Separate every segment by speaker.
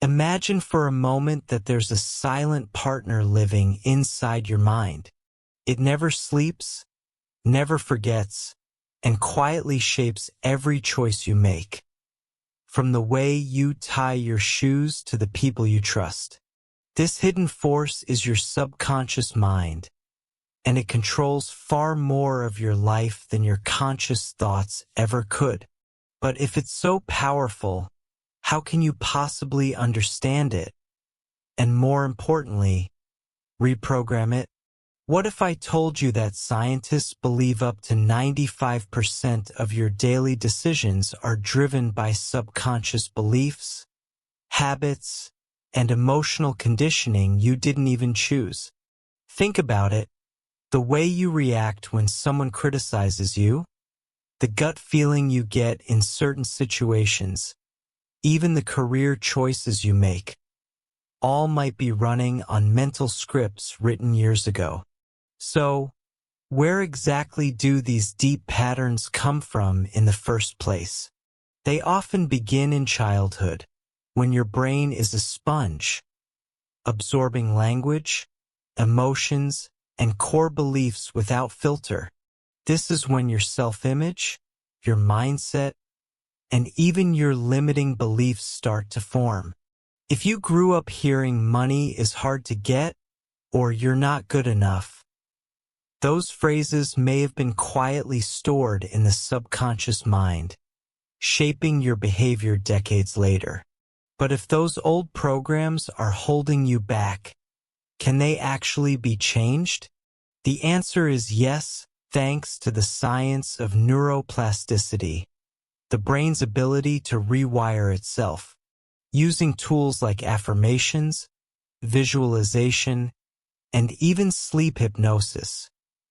Speaker 1: Imagine for a moment that there's a silent partner living inside your mind. It never sleeps, never forgets, and quietly shapes every choice you make. From the way you tie your shoes to the people you trust. This hidden force is your subconscious mind, and it controls far more of your life than your conscious thoughts ever could. But if it's so powerful, how can you possibly understand it? And more importantly, reprogram it? What if I told you that scientists believe up to 95% of your daily decisions are driven by subconscious beliefs, habits, and emotional conditioning you didn't even choose? Think about it. The way you react when someone criticizes you, the gut feeling you get in certain situations, even the career choices you make, all might be running on mental scripts written years ago. So, where exactly do these deep patterns come from in the first place? They often begin in childhood, when your brain is a sponge, absorbing language, emotions, and core beliefs without filter. This is when your self-image, your mindset, and even your limiting beliefs start to form. If you grew up hearing money is hard to get, or you're not good enough, those phrases may have been quietly stored in the subconscious mind, shaping your behavior decades later. But if those old programs are holding you back, can they actually be changed? The answer is yes, thanks to the science of neuroplasticity, the brain's ability to rewire itself. Using tools like affirmations, visualization, and even sleep hypnosis,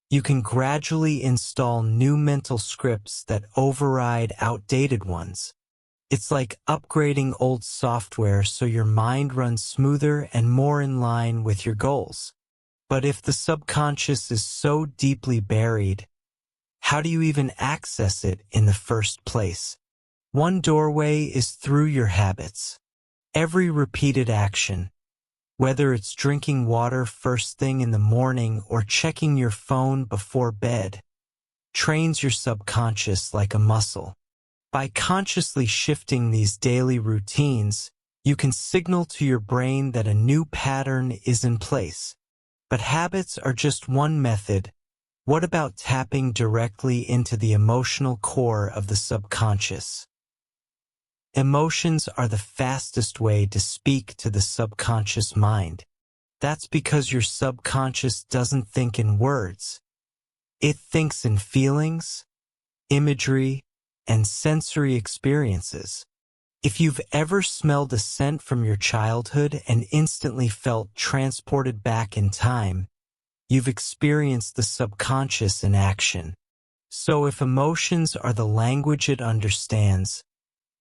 Speaker 1: you can gradually install new mental scripts that override outdated ones. It's like upgrading old software so your mind runs smoother and more in line with your goals. But if the subconscious is so deeply buried, how do you even access it in the first place? One doorway is through your habits. Every repeated action, whether it's drinking water first thing in the morning or checking your phone before bed, trains your subconscious like a muscle. By consciously shifting these daily routines, you can signal to your brain that a new pattern is in place. But habits are just one method. What about tapping directly into the emotional core of the subconscious? Emotions are the fastest way to speak to the subconscious mind. That's because your subconscious doesn't think in words. It thinks in feelings, imagery, and sensory experiences. If you've ever smelled a scent from your childhood and instantly felt transported back in time, you've experienced the subconscious in action. So if emotions are the language it understands,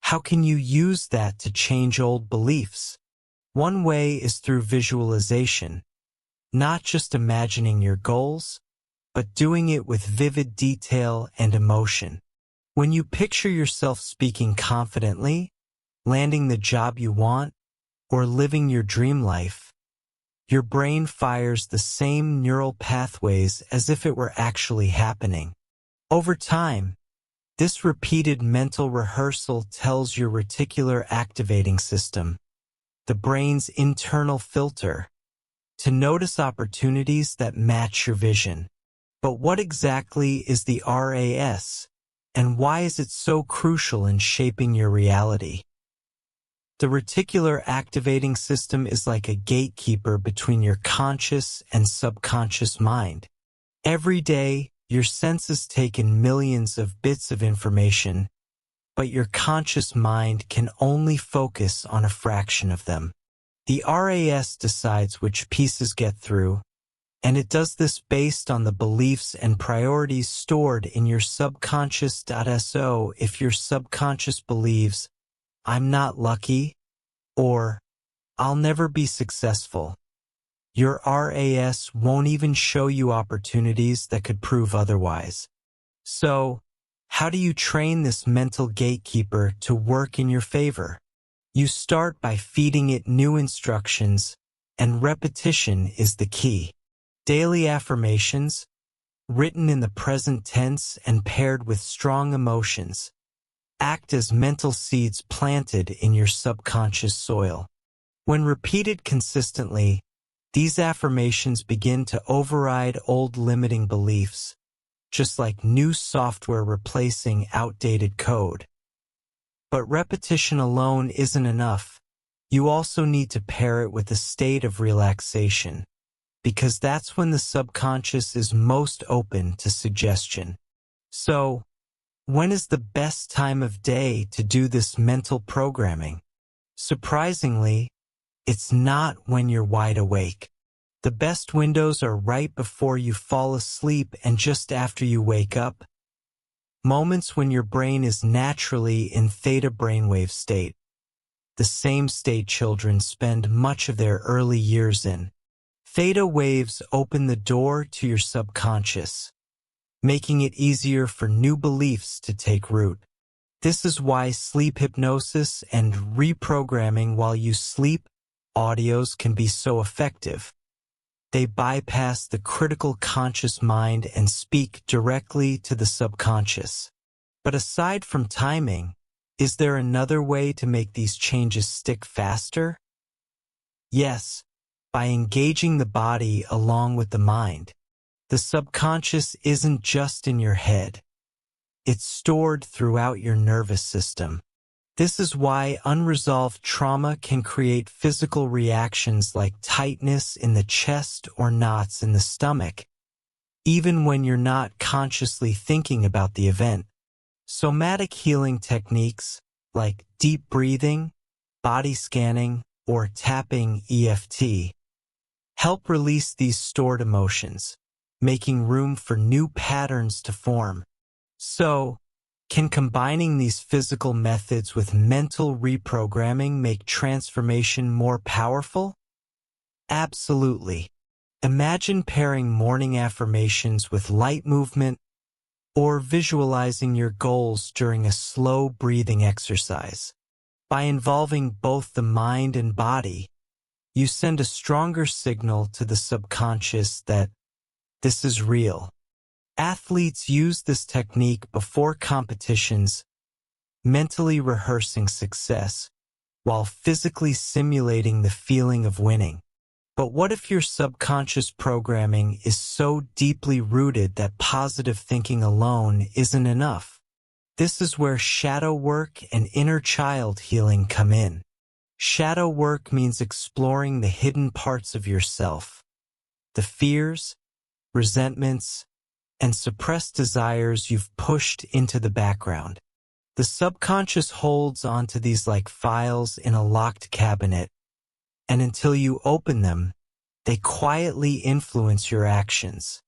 Speaker 1: how can you use that to change old beliefs? One way is through visualization, not just imagining your goals, but doing it with vivid detail and emotion. When you picture yourself speaking confidently, landing the job you want, or living your dream life, your brain fires the same neural pathways as if it were actually happening. Over time, this repeated mental rehearsal tells your reticular activating system, the brain's internal filter, to notice opportunities that match your vision. But what exactly is the RAS, and why is it so crucial in shaping your reality? The reticular activating system is like a gatekeeper between your conscious and subconscious mind. Every day, your senses take in millions of bits of information, but your conscious mind can only focus on a fraction of them. The RAS decides which pieces get through, and it does this based on the beliefs and priorities stored in your subconscious. So if your subconscious believes, "I'm not lucky," or "I'll never be successful," your RAS won't even show you opportunities that could prove otherwise. So, how do you train this mental gatekeeper to work in your favor? You start by feeding it new instructions, and repetition is the key. Daily affirmations, written in the present tense and paired with strong emotions, act as mental seeds planted in your subconscious soil. When repeated consistently, these affirmations begin to override old limiting beliefs, just like new software replacing outdated code. But repetition alone isn't enough. You also need to pair it with a state of relaxation, because that's when the subconscious is most open to suggestion. So, when is the best time of day to do this mental programming? Surprisingly, it's not when you're wide awake. The best windows are right before you fall asleep and just after you wake up. Moments when your brain is naturally in theta brainwave state, the same state children spend much of their early years in. Theta waves open the door to your subconscious, making it easier for new beliefs to take root. This is why sleep hypnosis and reprogramming while you sleep audios can be so effective. They bypass the critical conscious mind and speak directly to the subconscious. But aside from timing, is there another way to make these changes stick faster? Yes, by engaging the body along with the mind. The subconscious isn't just in your head. It's stored throughout your nervous system. This is why unresolved trauma can create physical reactions like tightness in the chest or knots in the stomach, even when you're not consciously thinking about the event. Somatic healing techniques like deep breathing, body scanning, or tapping EFT help release these stored emotions, making room for new patterns to form. So, can combining these physical methods with mental reprogramming make transformation more powerful? Absolutely. Imagine pairing morning affirmations with light movement or visualizing your goals during a slow breathing exercise. By involving both the mind and body, you send a stronger signal to the subconscious that this is real. Athletes use this technique before competitions, mentally rehearsing success, while physically simulating the feeling of winning. But what if your subconscious programming is so deeply rooted that positive thinking alone isn't enough? This is where shadow work and inner child healing come in. Shadow work means exploring the hidden parts of yourself, the fears, resentments, and suppressed desires you've pushed into the background. The subconscious holds onto these like files in a locked cabinet, and until you open them, they quietly influence your actions.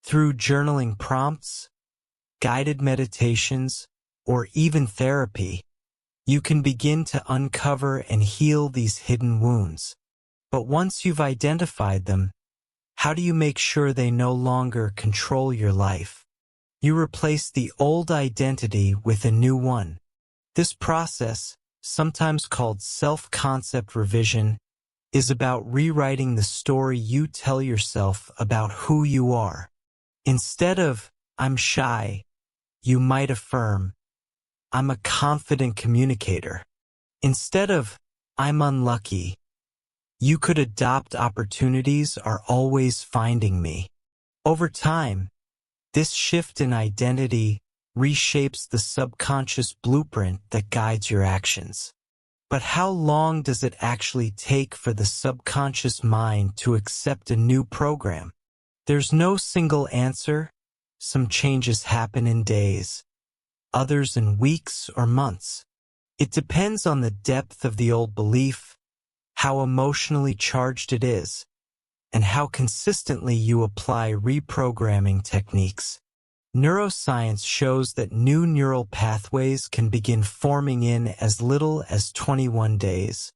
Speaker 1: Through journaling prompts, guided meditations, or even therapy, you can begin to uncover and heal these hidden wounds. But once you've identified them, how do you make sure they no longer control your life? You replace the old identity with a new one. This process, sometimes called self-concept revision, is about rewriting the story you tell yourself about who you are. Instead of, "I'm shy," you might affirm, "I'm a confident communicator." Instead of, "I'm unlucky," you could adopt "opportunities are always finding me." Over time, this shift in identity reshapes the subconscious blueprint that guides your actions. But how long does it actually take for the subconscious mind to accept a new program? There's no single answer. Some changes happen in days, others in weeks or months. It depends on the depth of the old belief, how emotionally charged it is, and how consistently you apply reprogramming techniques. Neuroscience shows that new neural pathways can begin forming in as little as 21 days,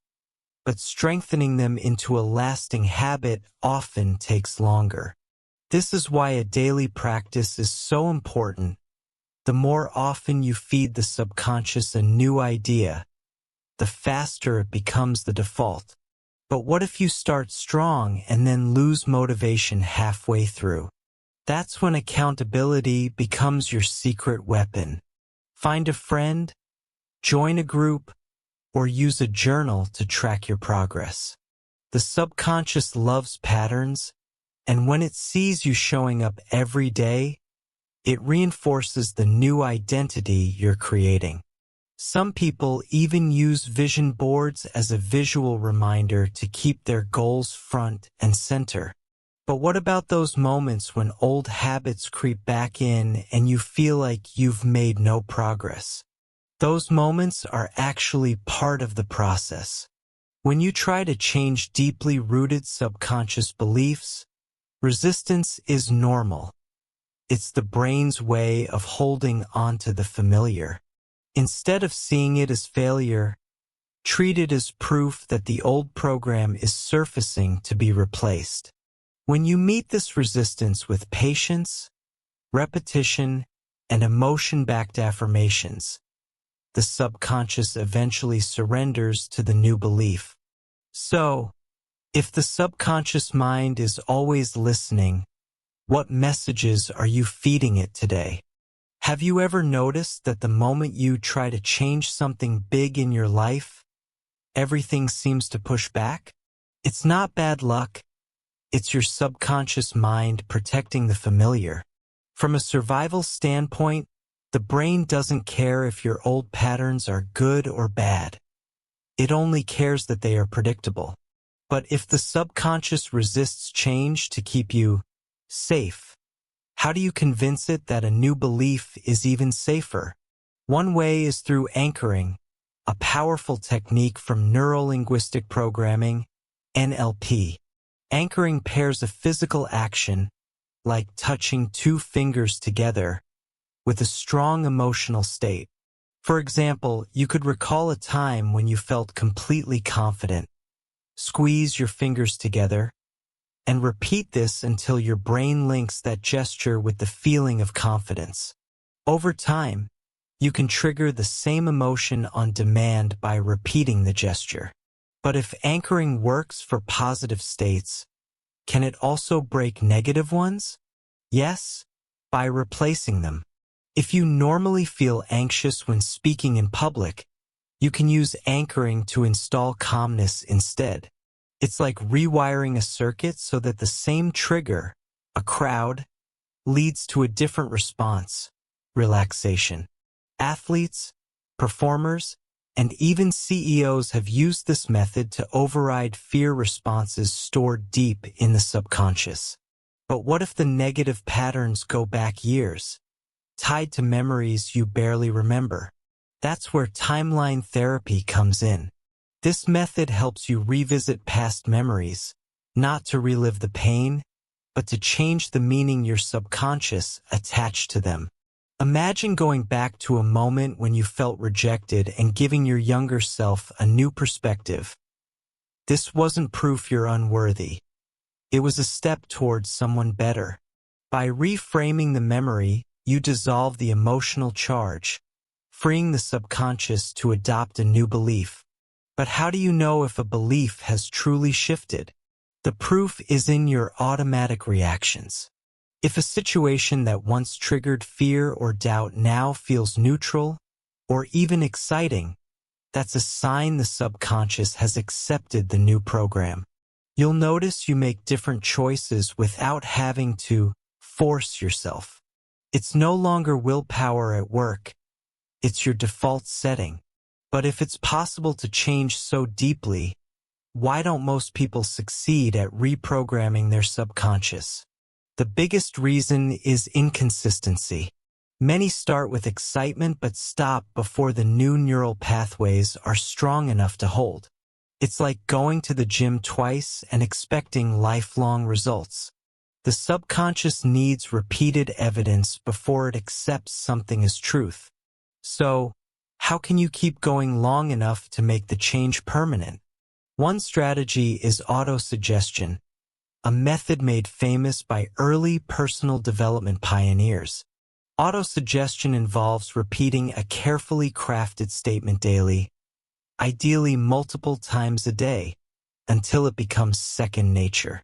Speaker 1: but strengthening them into a lasting habit often takes longer. This is why a daily practice is so important. The more often you feed the subconscious a new idea, the faster it becomes the default. But what if you start strong and then lose motivation halfway through? That's when accountability becomes your secret weapon. Find a friend, join a group, or use a journal to track your progress. The subconscious loves patterns, and when it sees you showing up every day, it reinforces the new identity you're creating. Some people even use vision boards as a visual reminder to keep their goals front and center. But what about those moments when old habits creep back in and you feel like you've made no progress? Those moments are actually part of the process. When you try to change deeply rooted subconscious beliefs, resistance is normal. It's the brain's way of holding on to the familiar. Instead of seeing it as failure, treat it as proof that the old program is surfacing to be replaced. When you meet this resistance with patience, repetition, and emotion-backed affirmations, the subconscious eventually surrenders to the new belief. So, if the subconscious mind is always listening, what messages are you feeding it today? Have you ever noticed that the moment you try to change something big in your life, everything seems to push back? It's not bad luck. It's your subconscious mind protecting the familiar. From a survival standpoint, the brain doesn't care if your old patterns are good or bad. It only cares that they are predictable. But if the subconscious resists change to keep you safe, how do you convince it that a new belief is even safer? One way is through anchoring, a powerful technique from neuro-linguistic programming, NLP. Anchoring pairs a physical action, like touching two fingers together, with a strong emotional state. For example, you could recall a time when you felt completely confident. Squeeze your fingers together, and repeat this until your brain links that gesture with the feeling of confidence. Over time, you can trigger the same emotion on demand by repeating the gesture. But if anchoring works for positive states, can it also break negative ones? Yes, by replacing them. If you normally feel anxious when speaking in public, you can use anchoring to install calmness instead. It's like rewiring a circuit so that the same trigger, a crowd, leads to a different response, relaxation. Athletes, performers, and even CEOs have used this method to override fear responses stored deep in the subconscious. But what if the negative patterns go back years, tied to memories you barely remember? That's where timeline therapy comes in. This method helps you revisit past memories, not to relive the pain, but to change the meaning your subconscious attached to them. Imagine going back to a moment when you felt rejected and giving your younger self a new perspective. This wasn't proof you're unworthy. It was a step towards someone better. By reframing the memory, you dissolve the emotional charge, freeing the subconscious to adopt a new belief. But how do you know if a belief has truly shifted? The proof is in your automatic reactions. If a situation that once triggered fear or doubt now feels neutral or even exciting, that's a sign the subconscious has accepted the new program. You'll notice you make different choices without having to force yourself. It's no longer willpower at work. It's your default setting. But if it's possible to change so deeply, why don't most people succeed at reprogramming their subconscious? The biggest reason is inconsistency. Many start with excitement but stop before the new neural pathways are strong enough to hold. It's like going to the gym twice and expecting lifelong results. The subconscious needs repeated evidence before it accepts something as truth. So, how can you keep going long enough to make the change permanent? One strategy is autosuggestion, a method made famous by early personal development pioneers. Autosuggestion involves repeating a carefully crafted statement daily, ideally multiple times a day, until it becomes second nature.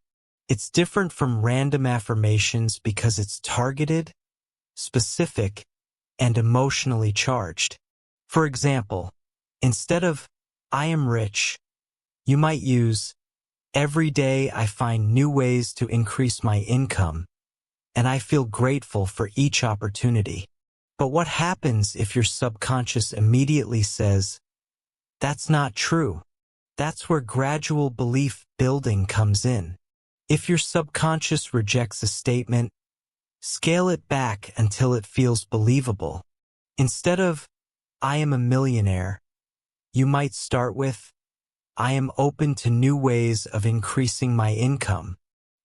Speaker 1: It's different from random affirmations because it's targeted, specific, and emotionally charged. For example, instead of, "I am rich," you might use, "Every day I find new ways to increase my income, and I feel grateful for each opportunity." But what happens if your subconscious immediately says, "That's not true"? That's where gradual belief building comes in. If your subconscious rejects a statement, scale it back until it feels believable. Instead of, "I am a millionaire," you might start with, "I am open to new ways of increasing my income."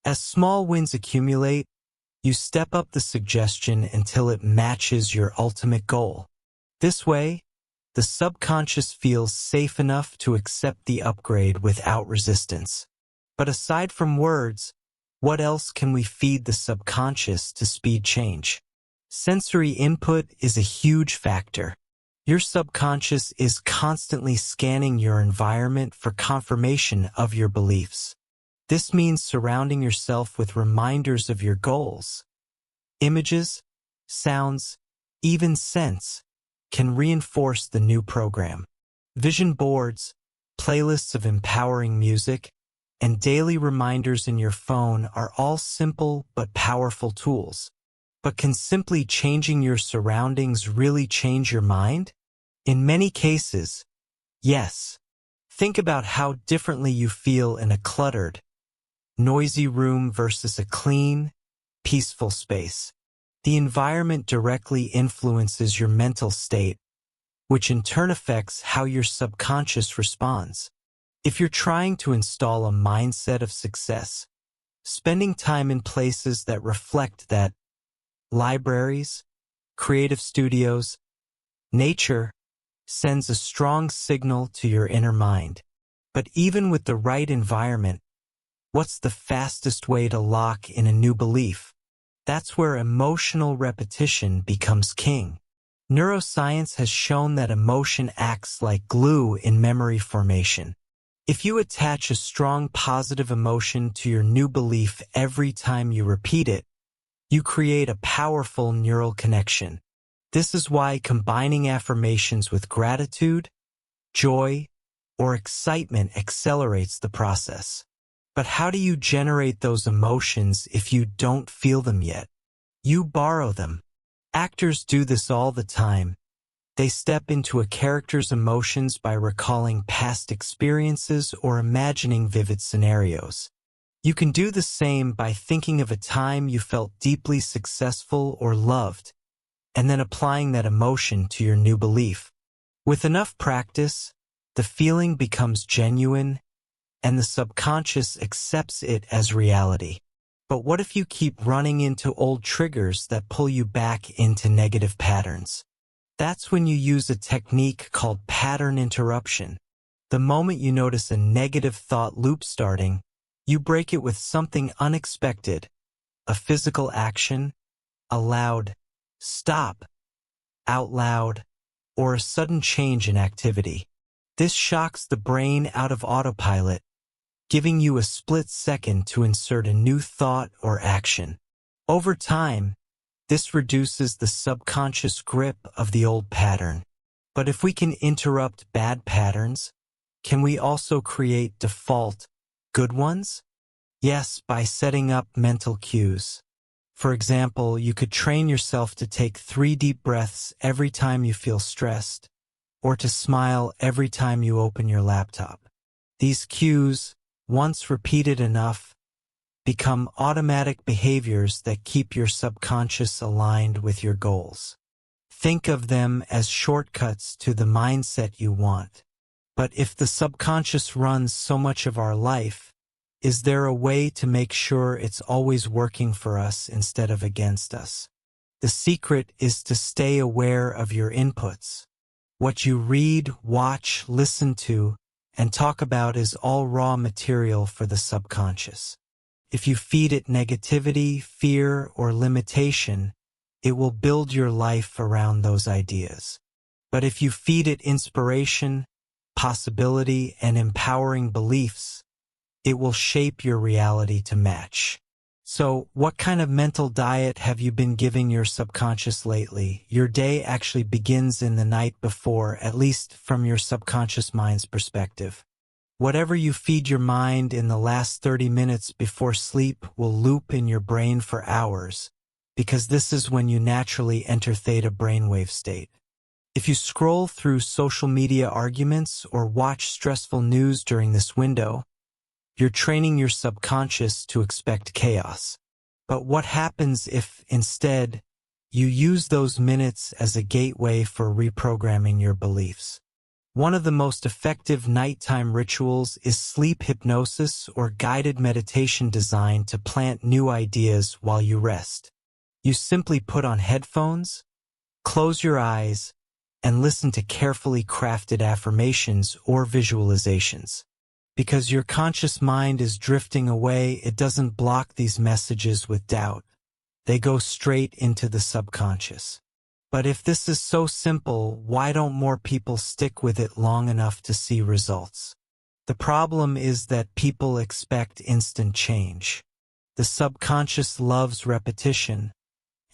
Speaker 1: As small wins accumulate, you step up the suggestion until it matches your ultimate goal. This way, the subconscious feels safe enough to accept the upgrade without resistance. But aside from words, what else can we feed the subconscious to speed change? Sensory input is a huge factor. Your subconscious is constantly scanning your environment for confirmation of your beliefs. This means surrounding yourself with reminders of your goals. Images, sounds, even scents can reinforce the new program. Vision boards, playlists of empowering music, and daily reminders in your phone are all simple but powerful tools. But can simply changing your surroundings really change your mind? In many cases, yes. Think about how differently you feel in a cluttered, noisy room versus a clean, peaceful space. The environment directly influences your mental state, which in turn affects how your subconscious responds. If you're trying to install a mindset of success, spending time in places that reflect that, libraries, creative studios, nature, sends a strong signal to your inner mind. But even with the right environment, what's the fastest way to lock in a new belief? That's where emotional repetition becomes king. Neuroscience has shown that emotion acts like glue in memory formation. If you attach a strong positive emotion to your new belief every time you repeat it, you create a powerful neural connection. This is why combining affirmations with gratitude, joy, or excitement accelerates the process. But how do you generate those emotions if you don't feel them yet? You borrow them. Actors do this all the time. They step into a character's emotions by recalling past experiences or imagining vivid scenarios. You can do the same by thinking of a time you felt deeply successful or loved, and then applying that emotion to your new belief. With enough practice, the feeling becomes genuine, and the subconscious accepts it as reality. But what if you keep running into old triggers that pull you back into negative patterns? That's when you use a technique called pattern interruption. The moment you notice a negative thought loop starting, you break it with something unexpected, a physical action, a loud stop, out loud, or a sudden change in activity. This shocks the brain out of autopilot, giving you a split second to insert a new thought or action. Over time, this reduces the subconscious grip of the old pattern. But if we can interrupt bad patterns, can we also create default, good ones? Yes, by setting up mental cues. For example, you could train yourself to take 3 deep breaths every time you feel stressed, or to smile every time you open your laptop. These cues, once repeated enough, become automatic behaviors that keep your subconscious aligned with your goals. Think of them as shortcuts to the mindset you want. But if the subconscious runs so much of our life, is there a way to make sure it's always working for us instead of against us? The secret is to stay aware of your inputs. What you read, watch, listen to, and talk about is all raw material for the subconscious. If you feed it negativity, fear, or limitation, it will build your life around those ideas. But if you feed it inspiration, possibility, and empowering beliefs, it will shape your reality to match. So, what kind of mental diet have you been giving your subconscious lately? Your day actually begins in the night before, at least from your subconscious mind's perspective. Whatever you feed your mind in the last 30 minutes before sleep will loop in your brain for hours, because this is when you naturally enter theta brainwave state. If you scroll through social media arguments or watch stressful news during this window, you're training your subconscious to expect chaos. But what happens if, instead, you use those minutes as a gateway for reprogramming your beliefs? One of the most effective nighttime rituals is sleep hypnosis or guided meditation designed to plant new ideas while you rest. You simply put on headphones, close your eyes, and listen to carefully crafted affirmations or visualizations. Because your conscious mind is drifting away, it doesn't block these messages with doubt. They go straight into the subconscious. But if this is so simple, why don't more people stick with it long enough to see results? The problem is that people expect instant change. The subconscious loves repetition,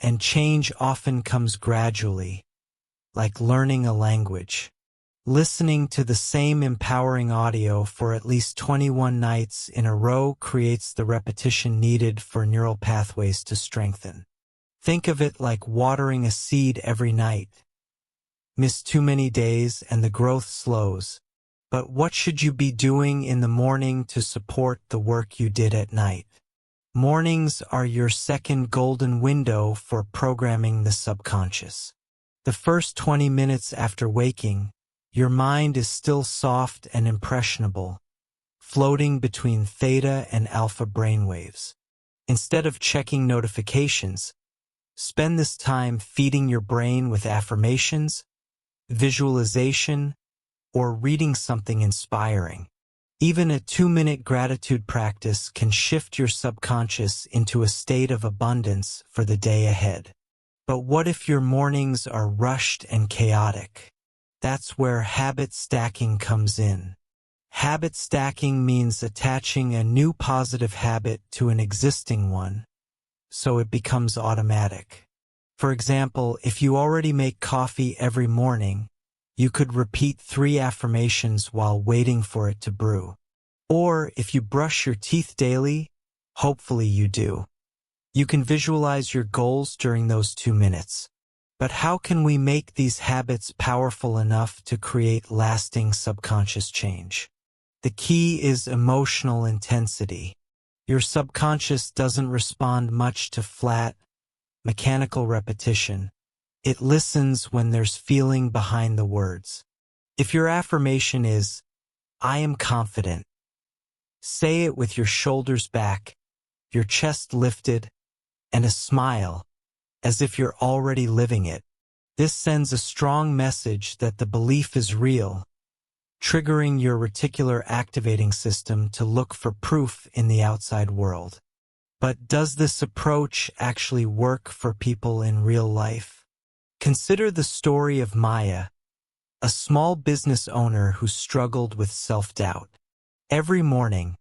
Speaker 1: and change often comes gradually, like learning a language. Listening to the same empowering audio for at least 21 nights in a row creates the repetition needed for neural pathways to strengthen. Think of it like watering a seed every night. Miss too many days and the growth slows. But what should you be doing in the morning to support the work you did at night? Mornings are your second golden window for programming the subconscious. The first 20 minutes after waking, your mind is still soft and impressionable, floating between theta and alpha brainwaves. Instead of checking notifications, spend this time feeding your brain with affirmations, visualization, or reading something inspiring. Even a 2-minute gratitude practice can shift your subconscious into a state of abundance for the day ahead. But what if your mornings are rushed and chaotic? That's where habit stacking comes in. Habit stacking means attaching a new positive habit to an existing one, so it becomes automatic. For example, if you already make coffee every morning, you could repeat 3 affirmations while waiting for it to brew. Or if you brush your teeth daily, hopefully you do, you can visualize your goals during those 2 minutes. But how can we make these habits powerful enough to create lasting subconscious change? The key is emotional intensity. Your subconscious doesn't respond much to flat, mechanical repetition. It listens when there's feeling behind the words. If your affirmation is, "I am confident," say it with your shoulders back, your chest lifted, and a smile, as if you're already living it. This sends a strong message that the belief is real, triggering your reticular activating system to look for proof in the outside world. But does this approach actually work for people in real life? Consider the story of Maya, a small business owner who struggled with self-doubt. Every morning,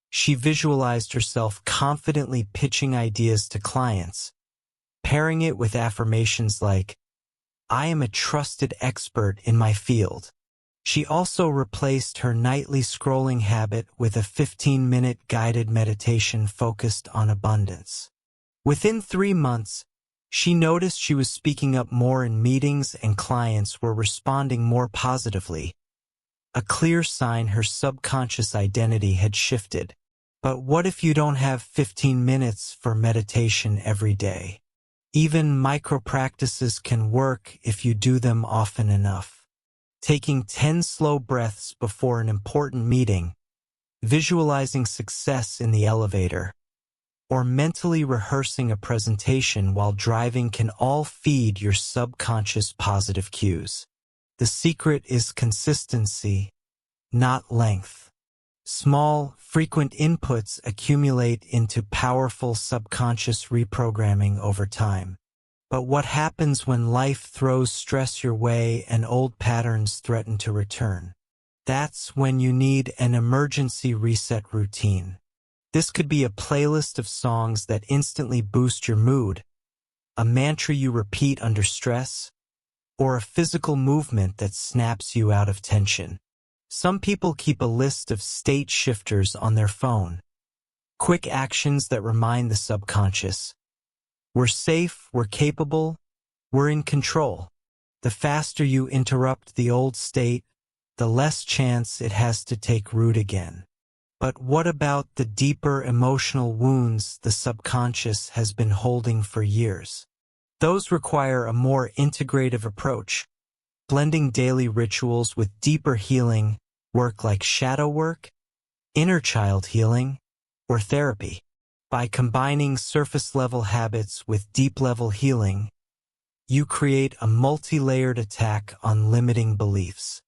Speaker 1: she visualized herself confidently pitching ideas to clients, pairing it with affirmations like, "I am a trusted expert in my field." She also replaced her nightly scrolling habit with a 15-minute guided meditation focused on abundance. Within 3 months, she noticed she was speaking up more in meetings and clients were responding more positively, a clear sign her subconscious identity had shifted. But what if you don't have 15 minutes for meditation every day? Even micro-practices can work if you do them often enough. Taking 10 slow breaths before an important meeting, visualizing success in the elevator, or mentally rehearsing a presentation while driving can all feed your subconscious positive cues. The secret is consistency, not length. Small, frequent inputs accumulate into powerful subconscious reprogramming over time. But what happens when life throws stress your way and old patterns threaten to return? That's when you need an emergency reset routine. This could be a playlist of songs that instantly boost your mood, a mantra you repeat under stress, or a physical movement that snaps you out of tension. Some people keep a list of state shifters on their phone, quick actions that remind the subconscious, we're safe, we're capable, we're in control. The faster you interrupt the old state, the less chance it has to take root again. But what about the deeper emotional wounds the subconscious has been holding for years? Those require a more integrative approach, blending daily rituals with deeper healing work like shadow work, inner child healing, or therapy. By combining surface-level habits with deep-level healing, you create a multi-layered attack on limiting beliefs.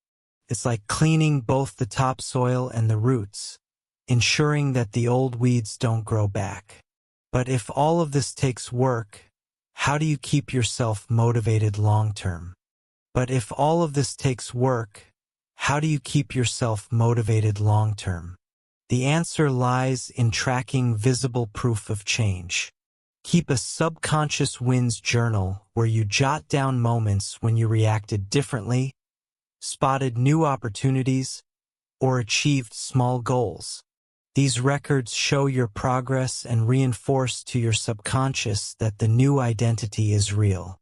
Speaker 1: It's like cleaning both the topsoil and the roots, ensuring that the old weeds don't grow back. But if all of this takes work, how do you keep yourself motivated long-term? But if all of this takes work, how do you keep yourself motivated long-term? The answer lies in tracking visible proof of change. Keep a subconscious wins journal where you jot down moments when you reacted differently, spotted new opportunities, or achieved small goals. These records show your progress and reinforce to your subconscious that the new identity is real.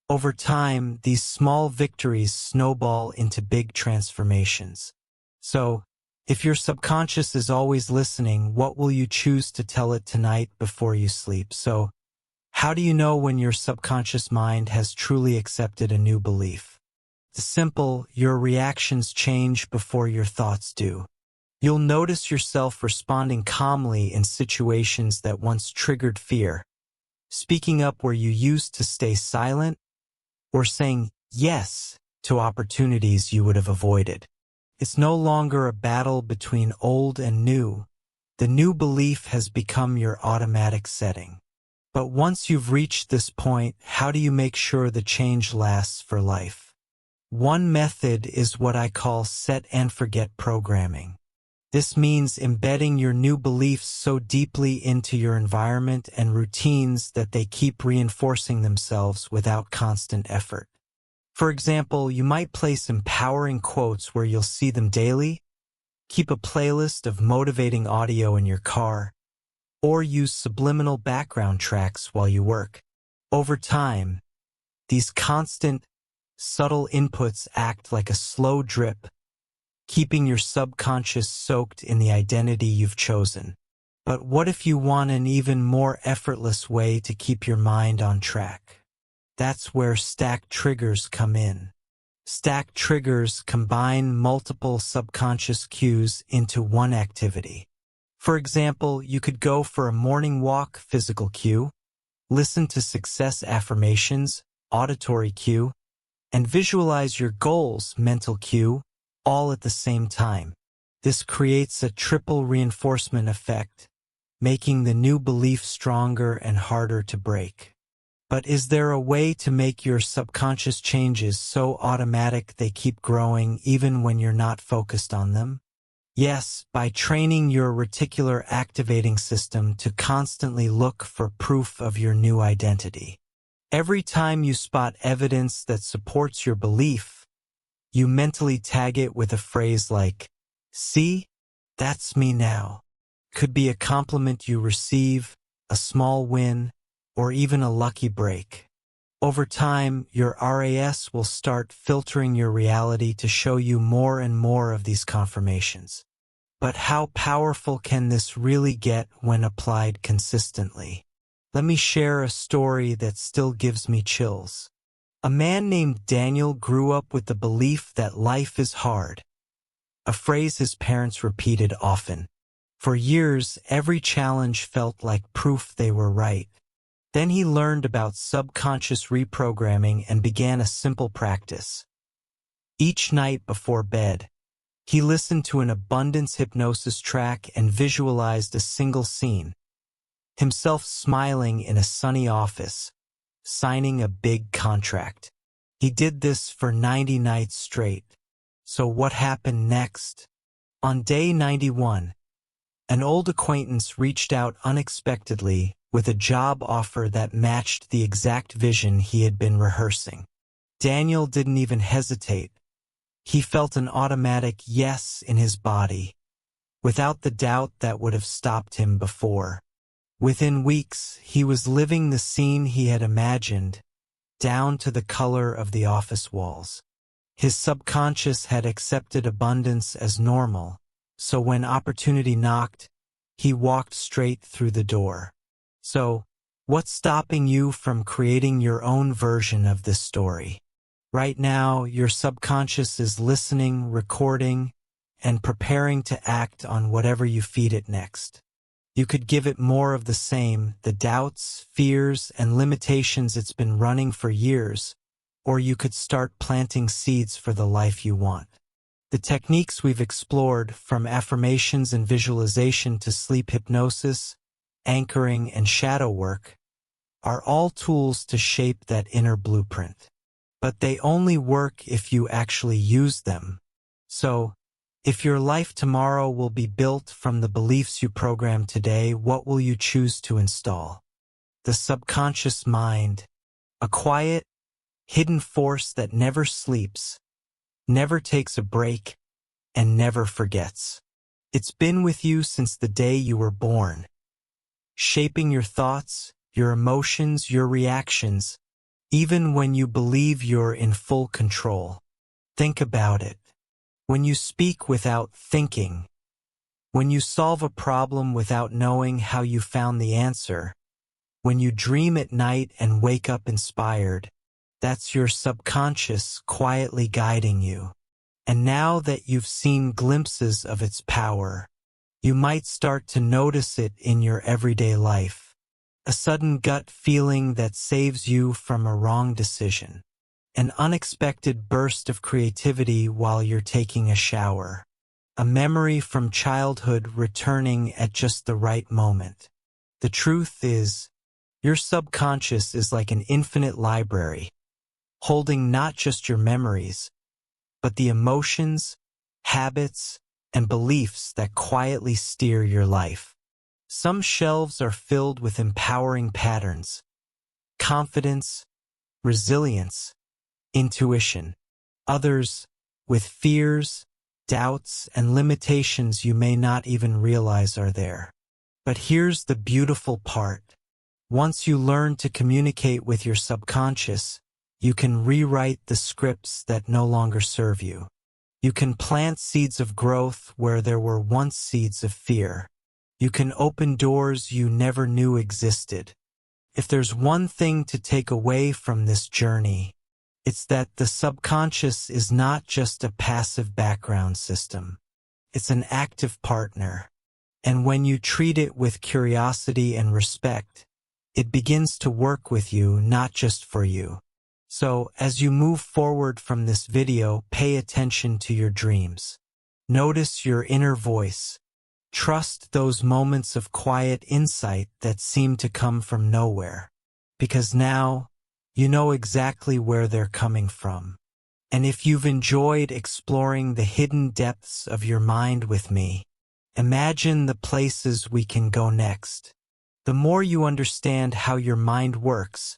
Speaker 1: Over time, these small victories snowball into big transformations. So, if your subconscious is always listening, what will you choose to tell it tonight before you sleep? So, how do you know when your subconscious mind has truly accepted a new belief? It's simple, your reactions change before your thoughts do. You'll notice yourself responding calmly in situations that once triggered fear, speaking up where you used to stay silent, or saying yes to opportunities you would have avoided. It's no longer a battle between old and new. The new belief has become your automatic setting. But once you've reached this point, how do you make sure the change lasts for life? One method is what I call set and forget programming. This means embedding your new beliefs so deeply into your environment and routines that they keep reinforcing themselves without constant effort. For example, you might place empowering quotes where you'll see them daily, keep a playlist of motivating audio in your car, or use subliminal background tracks while you work. Over time, these constant, subtle inputs act like a slow drip, keeping your subconscious soaked in the identity you've chosen. But what if you want an even more effortless way to keep your mind on track? That's where stacked triggers come in. Stacked triggers combine multiple subconscious cues into one activity. For example, you could go for a morning walk, physical cue, listen to success affirmations, auditory cue, and visualize your goals, mental cue, all at the same time. This creates a triple reinforcement effect, making the new belief stronger and harder to break. But is there a way to make your subconscious changes so automatic they keep growing even when you're not focused on them? Yes, by training your reticular activating system to constantly look for proof of your new identity. Every time you spot evidence that supports your belief, you mentally tag it with a phrase like, "See, that's me now." Could be a compliment you receive, a small win, or even a lucky break. Over time, your RAS will start filtering your reality to show you more and more of these confirmations. But how powerful can this really get when applied consistently? Let me share a story that still gives me chills. A man named Daniel grew up with the belief that life is hard, a phrase his parents repeated often. For years, every challenge felt like proof they were right. Then he learned about subconscious reprogramming and began a simple practice. Each night before bed, he listened to an abundance hypnosis track and visualized a single scene, himself smiling in a sunny office, signing a big contract. He did this for 90 nights straight, So what happened next? On day 91, an old acquaintance reached out unexpectedly with a job offer that matched the exact vision he had been rehearsing. Daniel didn't even hesitate. He felt an automatic yes in his body, without the doubt that would have stopped him before. Within weeks, he was living the scene he had imagined, down to the color of the office walls. His subconscious had accepted abundance as normal, so when opportunity knocked, he walked straight through the door. So, what's stopping you from creating your own version of this story? Right now, your subconscious is listening, recording, and preparing to act on whatever you feed it next. You could give it more of the same, the doubts, fears, and limitations it's been running for years, or you could start planting seeds for the life you want. The techniques we've explored, from affirmations and visualization to sleep hypnosis, anchoring, and shadow work, are all tools to shape that inner blueprint. But they only work if you actually use them. So, if your life tomorrow will be built from the beliefs you program today, what will you choose to install? The subconscious mind, a quiet, hidden force that never sleeps, never takes a break, and never forgets. It's been with you since the day you were born, shaping your thoughts, your emotions, your reactions, even when you believe you're in full control. Think about it. When you speak without thinking, when you solve a problem without knowing how you found the answer, when you dream at night and wake up inspired, that's your subconscious quietly guiding you. And now that you've seen glimpses of its power, you might start to notice it in your everyday life. A sudden gut feeling that saves you from a wrong decision. An unexpected burst of creativity while you're taking a shower. A memory from childhood returning at just the right moment. The truth is, your subconscious is like an infinite library, holding not just your memories, but the emotions, habits, and beliefs that quietly steer your life. Some shelves are filled with empowering patterns, confidence, resilience, intuition. Others with fears, doubts, and limitations you may not even realize are there. But here's the beautiful part. Once you learn to communicate with your subconscious, you can rewrite the scripts that no longer serve you. You can plant seeds of growth where there were once seeds of fear. You can open doors you never knew existed. If there's one thing to take away from this journey, it's that the subconscious is not just a passive background system. It's an active partner. And when you treat it with curiosity and respect, it begins to work with you, not just for you. So, as you move forward from this video, pay attention to your dreams. Notice your inner voice. Trust those moments of quiet insight that seem to come from nowhere. Because now, you know exactly where they're coming from. And if you've enjoyed exploring the hidden depths of your mind with me, imagine the places we can go next. The more you understand how your mind works,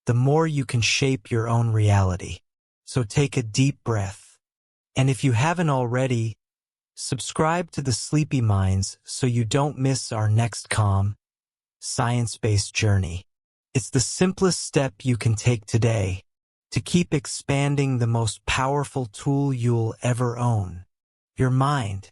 Speaker 1: the more you can shape your own reality. So take a deep breath. And if you haven't already, subscribe to the Sleepy Minds so you don't miss our next calm, science-based journey. It's the simplest step you can take today to keep expanding the most powerful tool you'll ever own, your mind.